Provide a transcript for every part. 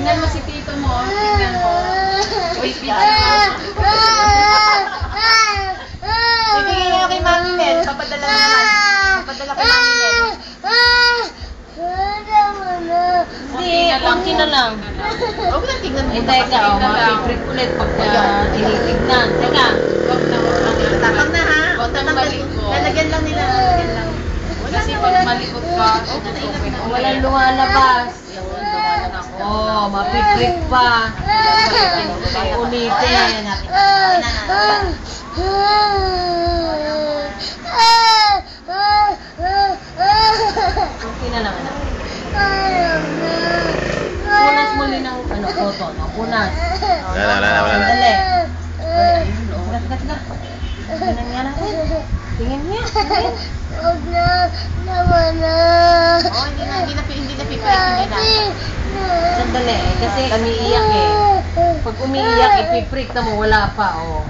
Tingnan mo si tito mo. Tingnan mo. Wait, Ibigay nga kay Mami Mel. Papadala na naman. Papadala kay Mami Mel. Hindi, konti na lang. Huwag lang tignan mo. Teka, ma-favorite ulit pag tinitignan. Teka. Tapang na ha. Lalagyan lang nila. Kasi pag malikot ka, Walang lumalabas. Ma-favorite pa. Ulitin. Okay na lang, anak. Punas muli ng cotton. Punas. Wala na. Dali. Tiga. Tingnan nga natin. Tingin niya. Huwag na. Naman na. Hindi na pipirik. Sandali. Kasi umiiyak eh. Pag umiiyak, ipiprik na mo. Wala pa, oh.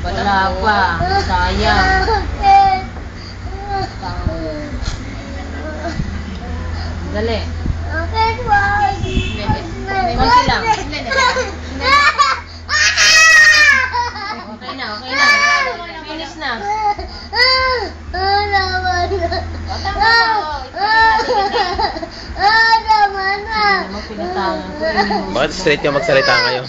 Wala pa. Sayang. Dali. Konti lang. Okay na. Finish na. Bakit straight ka magsalita ngayon?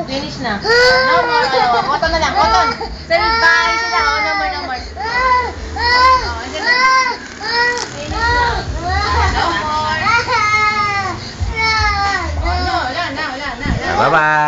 Finish na. Cotton na lang. Cotton. Bye sila. No more. Bye-bye!